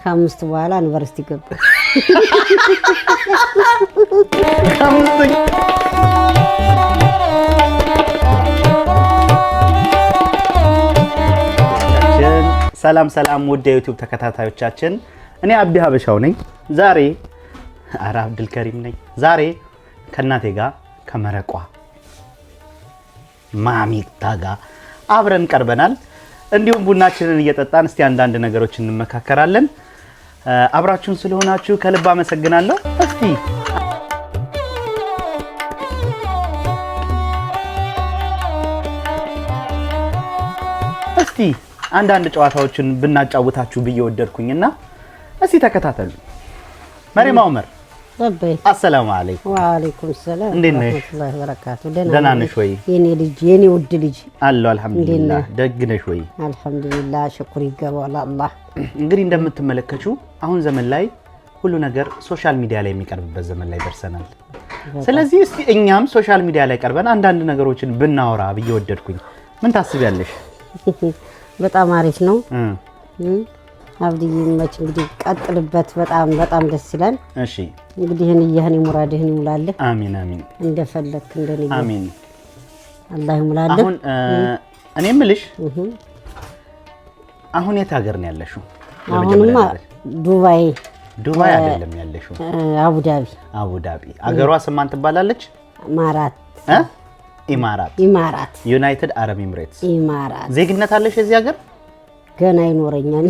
ከአምስት በኋላ ዩኒቨርሲቲ ገባ ሰላም ሰላም ውድ የዩቲዩብ ተከታታዮቻችን እኔ አብዲ ሀበሻው ነኝ ዛሬ አራ አብዱል ከሪም ነኝ ዛሬ ከናቴ ጋር ከመረቋ ማሚታ ጋር አብረን ቀርበናል እንዲሁም ቡናችንን እየጠጣን እስቲ አንዳንድ ነገሮችን እንመካከራለን አብራችሁን ስለሆናችሁ ከልብ አመሰግናለሁ እስቲ አንዳንድ ጨዋታዎችን ብናጫውታችሁ ብየወደድኩኝና እስቲ ተከታተሉ መሪማ ዑመር አሰላሙ አለይኩም ወአለይኩም ሰላም ወራህመቱላሂ ወበረካቱ ደህና ነሽ ወይ የኔ ልጅ የኔ ውድ ልጅ አለው አልহামዱሊላህ ደግ ነሽ ወይ አልহামዱሊላህ ሽኩር ይገባው ለአላህ እንግዲህ እንደምትመለከቱ አሁን ዘመን ላይ ሁሉ ነገር ሶሻል ሚዲያ ላይ የሚቀርብበት ዘመን ላይ ደርሰናል ስለዚህ እስቲ እኛም ሶሻል ሚዲያ ላይ ቀርበን አንዳንድ ነገሮችን ብናወራ ብየወደድኩኝ ምን ታስቢያለሽ በጣም አሪፍ ነው አብዲዬ መች እንግዲህ ቀጥልበት በጣም ደስ ይላል እሺ እንግዲህ የህን ሙራድህን ይሙላልህ አሚን አሚን እንደፈለክ እንደኔ አሚን አላህ ይሙላልህ አሁን እኔ ምልሽ አሁን የት ሀገር ነው ያለሽው አሁንማ ዱባይ አይደለም ያለሽው አቡዳቢ አገሯ ስማን ትባላለች ኢማራት ዩናይትድ አረብ ኤሚሬትስ ኢማራት ዜግነት አለሽ እዚህ ሀገር ገና ይኖረኛል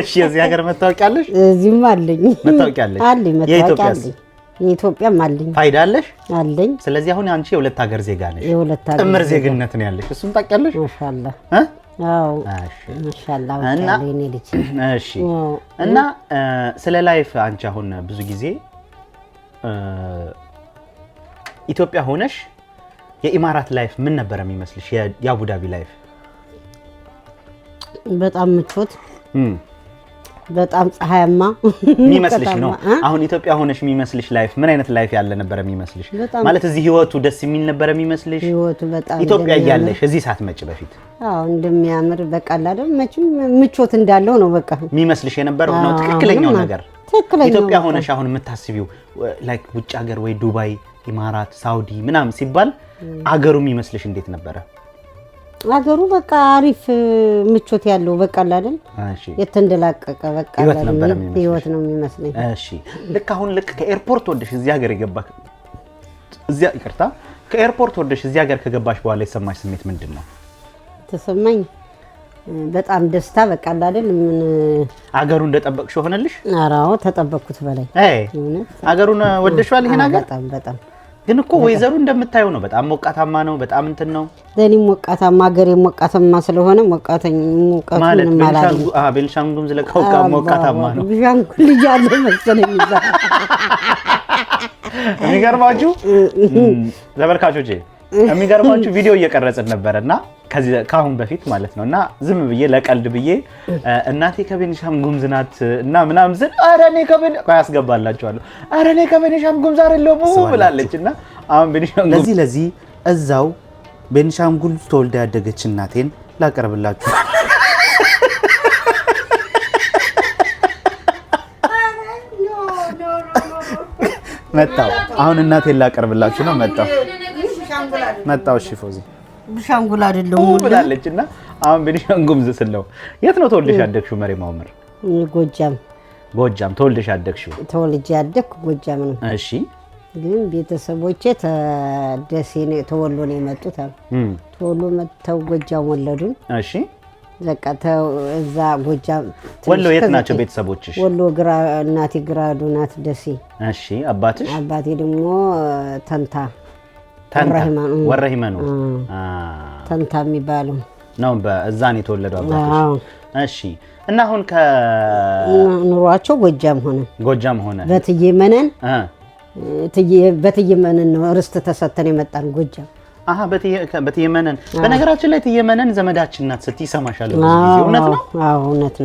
እሺ እዚህ ሀገር መታወቂያለሽ እዚህም አለኝ መታወቂያለሽ አለኝ መታወቂያለሽ የኢትዮጵያም አለኝ ፋይዳ አለሽ አለኝ ስለዚህ አሁን አንቺ የሁለት ሀገር ዜጋ ነሽ የሁለት ሀገር ጥምር ዜግነት ነው ያለሽ እሱን ታውቂያለሽ ማሻአላህ አዎ ማሻአላህ ወጣለኝ ልጅ እሺ እና ስለ ላይፍ አንቺ አሁን ብዙ ጊዜ ኢትዮጵያ ሆነሽ የኢማራት ላይፍ ምን ነበር የሚመስልሽ የአቡዳቢ ላይፍ በጣም ምቾት በጣም ፀሐያማ የሚመስልሽ ነው አሁን ኢትዮጵያ ሆነሽ የሚመስልሽ ላይፍ ምን አይነት ላይፍ ያለ ነበር የሚመስልሽ ማለት እዚህ ህይወቱ ደስ የሚል ነበር የሚመስልሽ ህይወቱ በጣም ኢትዮጵያ ያለሽ እዚህ ሳትመጪ በፊት አዎ እንደሚያምር በቃ አይደል መቼም ምቾት እንዳለው ነው በቃ የሚመስልሽ የነበረው ነው ትክክለኛው ነገር ኢትዮጵያ ሆነሽ አሁን የምታስቢው ላይክ ውጭ ሀገር ወይ ዱባይ ኢማራት ሳውዲ ምናምን ሲባል አገሩ የሚመስልሽ እንዴት ነበር አገሩ በቃ አሪፍ ምቾት ያለው በቃ አይደል እሺ የተንደላቀቀ በቃ ህይወት ነው የሚመስለኝ እሺ ልክ ከኤርፖርት ወደሽ እዚህ ሀገር የገባሽ እዚያ ይቅርታ ከኤርፖርት ወደሽ እዚህ ሀገር ከገባሽ በኋላ የሰማሽ ስሜት ምንድነው ተሰማኝ በጣም ደስታ በቃ አይደል ምን አገሩ እንደጠበቅሽ ሆነልሽ አራው ተጠበቅኩት በላይ አገሩን ወደሽዋል ይሄን ሀገር በጣም ግን እኮ ወይዘሩ እንደምታዩ ነው በጣም ሞቃታማ ነው በጣም እንትን ነው ለኔ ሞቃታማ ሀገር ሞቃታማ ስለሆነ ሞቃቱን ማለት ቤንሻንጉል ዝለቀው ሞቃታማ ነው ቤንሻንጉል ልጅ አለ መሰለኝ ይዛ የሚገርማችሁ ተመልካቾቼ የሚገርማችሁ ቪዲዮ እየቀረጽን ነበርና ካሁን በፊት ማለት ነውና ዝም ብዬ ለቀልድ ብዬ እናቴ ከቤንሻንጉል ጉሙዝ ናት እና ምናምን ዝም አረ እኔ ያስገባላችኋለሁ አረ እኔ ከቤንሻንጉል ጉሙዝ አይደለም ብላለችና አሁን ቤንሻንጉል ለዚህ እዛው ቤንሻንጉል ተወልዳ ያደገች እናቴን ላቀርብላችሁ መጣው አሁን እናቴን ላቀርብላችሁ ነው መጣው እሺ ፎዚ ቤንሻንጉል አይደለም ብላለችና አሁን ቤንሻንጉል ጉሙዝ ስለው የት ነው ተወልደሽ ያደግሽው መሪማ ዑመር ጎጃም ተወልደሽ ያደግሽው ተወልጄ ያደግኩ ጎጃም ነው እሺ ግን ቤተሰቦቼ ተደሴ ነው ተወሎ ነው የመጡት ተወሎ መተው ጎጃም ወለዱን እሺ ዘቀተው እዛ ጎጃም ወሎ የት ናቸው ቤተሰቦችሽ ወሎ እናቴ ግራዱ ናት ደሴ እሺ አባቴ ደግሞ ተንታ ወረሂመኑ ተንታ የሚባለው ነው በእዛ ነው የተወለደው አባትሽ እሺ እና አሁን ኑሯቸው ጎጃም ሆነ በትየመነን ነው ርስት ተሰተን የመጣን ጎጃም በትየመነን በነገራችን ላይ ትየመነን ዘመዳችን ናት ስትይ ሰማሻለሁ እውነት ነው አዎ እውነት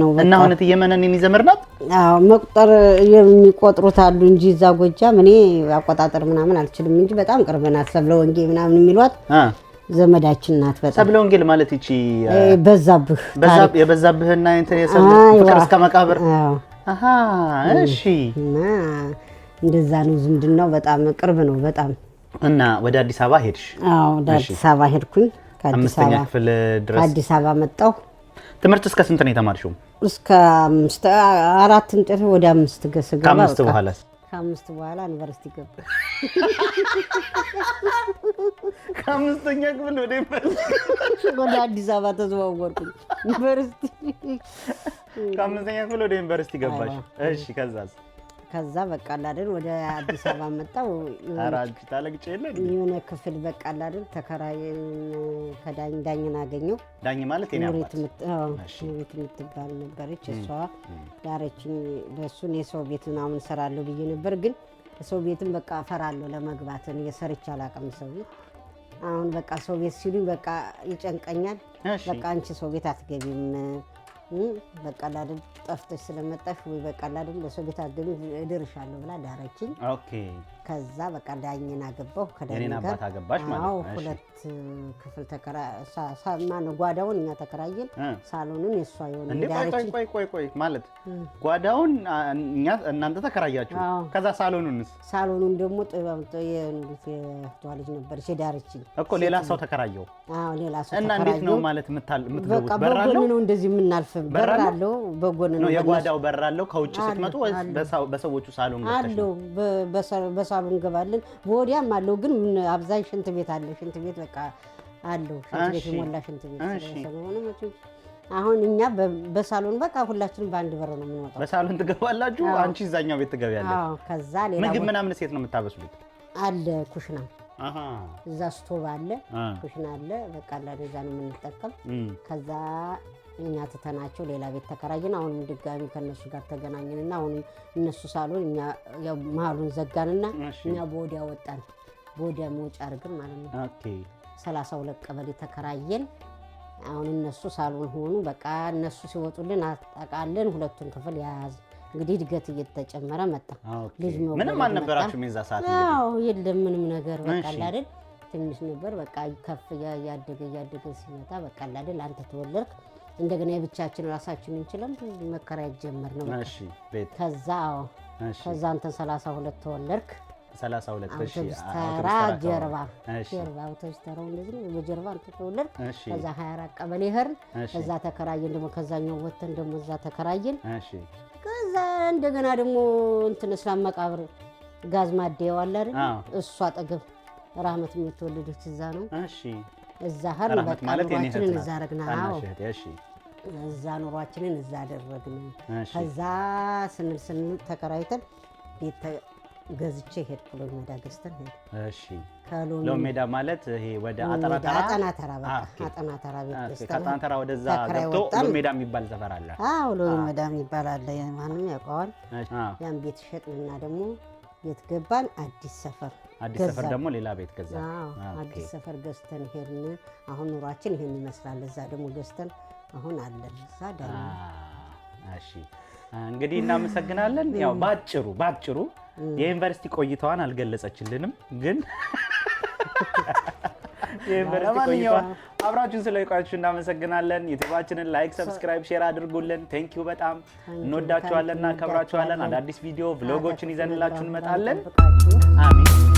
ነው እና አሁን ትየመነን የኔ ዘመድ ናት አዎ መቁጠር የሚቆጥሩት አሉ እንጂ እዛ ጎጃም እኔ አቆጣጠር ምናምን አልችልም እንጂ በጣም ቅርብ ናት ሰብለ ወንጌ ምናምን የሚሏት ዘመዳችን ናት በጣም። ሰብለ ወንጌል ማለት እቺ በዛብህ የበዛብህና እንትን ፍቅር እስከ መቃብር። አሃ እሺ። እና እንደዛ ነው ዝምድናው በጣም ቅርብ ነው በጣም። እና ወደ አዲስ አበባ ሄድሽ? አዎ ወደ አዲስ አበባ ሄድኩኝ። አምስተኛ ክፍል ድረስ አዲስ አበባ መጣሁ። ትምህርት እስከ ስንት ነው የተማርሽው? እስከ 5 4 እንጨት ወደ 5 ገስገባ። ከ5 በኋላስ? ከ5 በኋላ ዩኒቨርሲቲ ገባ። ከ5ኛ ክፍል ወደ ዩኒቨርሲቲ ወደ አዲስ አበባ ተዘዋወርኩኝ ዩኒቨርሲቲ። ከ5ኛ ክፍል ወደ ዩኒቨርሲቲ ገባሽ? እሺ ከዛስ? ከዛ በቃ አይደል ወደ አዲስ አበባ መጣሁ። አራጅ ታለቅጭ የለ የሆነ ክፍል በቃ አይደል ተከራየን። ዳኝን አገኘው። ዳኝ ማለት የኔ አባት ኑሪት የምትባል ነበረች። እሷ ዳረችኝ። ለእሱን የሰው ቤት ምናምን እሰራለሁ ብዬ ነበር፣ ግን ሰው ቤትም በቃ እፈራለሁ ለመግባት። የሰርቼ አላውቅም ሰው ቤት። አሁን በቃ ሰው ቤት ሲሉኝ በቃ ይጨንቀኛል። በቃ አንቺ ሰው ቤት አትገቢም በቃ አይደል ጠፍተሽ ስለመጣሽ ወይ በቃ አይደል ለሰው ቤት አትገቢም እድርሻለሁ ብላ ዳረችኝ። ኦኬ። ከዛ በቃ ዳኝን አገባሁ። ከዳኝና አባት አገባሽ ማለት ነው። 2 ክፍል ማነው ጓዳውን እኛ ተከራየን፣ ሳሎኑን የሷ የሆነ ዳረችኝ። ቆይ ማለት ጓዳውን እኛ እናንተ ተከራያችሁ፣ ከዛ ሳሎኑንስ? ሳሎኑን ደግሞ የእህቷ ልጅ ነበረች የዳረችኝ እኮ ሌላ ሰው ተከራየው። አዎ ሌላ ሰው እና እንዴት ነው ማለት የምትገቡት? በር አለው ነው እንደዚህ የምናልፍ በር አለው። በጎን ነው የጓዳው በር አለው። ከውጭ ስትመጡ ወይስ በሰዎቹ ሳሎን ገብተሽ ነው? በሳሎን እንገባለን። በወዲያም አለው ግን አብዛኝ ሽንት ቤት አለ። ሽንት ቤት በቃ አለው። ሽንት ቤት የሞላ ሽንት ቤት ስለሆነ መቼም አሁን እኛ በሳሎን በቃ ሁላችንም በአንድ በር ነው የምንወጣው። በሳሎን ትገባላችሁ፣ አንቺ እዛኛው ቤት ትገቢያለሽ። አዎ። ከዛ ሌላ ምግብ ምናምን ሴት ነው የምታበስሉት? አለ ኩሽና። እዛ ስቶቭ አለ፣ ኩሽና አለ። በቃ ለዛ ነው የምንጠቀም። ከዛ እኛ ትተናቸው ሌላ ቤት ተከራየን። አሁንም ድጋሚ ከነሱ ጋር ተገናኘንና አሁን እነሱ ሳሎን እኛ ያው መሀሉን ዘጋንና እኛ በወዲያ ወጣን። በወዲያ መውጫ አድርገን ማለት ነው። ኦኬ 32 ቀበሌ ተከራየን። አሁን እነሱ ሳሎን ሆኑ። በቃ እነሱ ሲወጡልን አጣቃለን። 2ቱን ክፍል ያዝ። እንግዲህ እድገት እየተጨመረ መጣ። ልጅ ነው ምንም አልነበራችሁም የዛ ሰዓት? አዎ የለም ምንም ነገር በቃ አይደል ትንሽ ነበር። በቃ ከፍ እያደገ ሲመጣ በቃ አይደል አንተ ተወለድክ እንደገና የብቻችን ራሳችን እንችላለን መከራየት ጀመር ነው። እሺ ቤት ከዛ አንተ 32 ተወለድክ። 32 እሺ ተራ ጀርባ ተስተራው እንደዚህ ነው። በጀርባ አንተ ተወለድክ። ከዛ 24 ቀበሌ ሄርን። ከዛ ተከራየን ደግሞ ከዛኛው ወተን ደግሞ እዛ ተከራየን። እሺ ከዛ እንደገና ደግሞ እንትን እስላም መቃብር ጋዝ ማደያው አለ አይደል እሱ አጠገብ ራህመት የምትወልደች እዛ ነው። እሺ እዛ ሄርን። በቃ ኑሯችንን እዛ አደረግን። አዎ እሺ እዛ ኑሯችንን እዛ አደረግን። ከዛ ስንል ተከራይተን ቤት ገዝቼ ሄድኩ። ሎሚ ሜዳ ገዝተን ሄድ። እሺ ሎሚ ሜዳ ማለት ይሄ ወደ አጠና ተራ ቤት ገዝተን ከአጠና ተራ ወደዛ ገብቶ ሎሚ ሜዳ የሚባል ሰፈር አለ። አዎ ሎሚ ሜዳ የሚባል አለ። ማንም ያውቀዋል። ያን ቤት ሸጥንና ደግሞ ቤት ገባን። አዲስ ሰፈር ደግሞ ሌላ ቤት ገዛ። አዲስ ሰፈር ገዝተን ሄድን። አሁን ኑሯችን ይሄን ይመስላል። እዛ ደግሞ ገዝተን አሁን አለን እዛ ዳር። እሺ እንግዲህ እናመሰግናለን። ያው ባጭሩ የዩኒቨርሲቲ ቆይታዋን አልገለጸችልንም፣ ግን የዩኒቨርሲቲ ቆይታዋን አብራችሁን ስለቆያችሁ እናመሰግናለን። ዩቲዩባችንን ላይክ፣ ሰብስክራይብ፣ ሼር አድርጉልን። ቴንኪው በጣም እንወዳችኋለንና ከብራችኋለን። አዳዲስ ቪዲዮ ቭሎጎችን ይዘንላችሁ እንመጣለን። አሜን።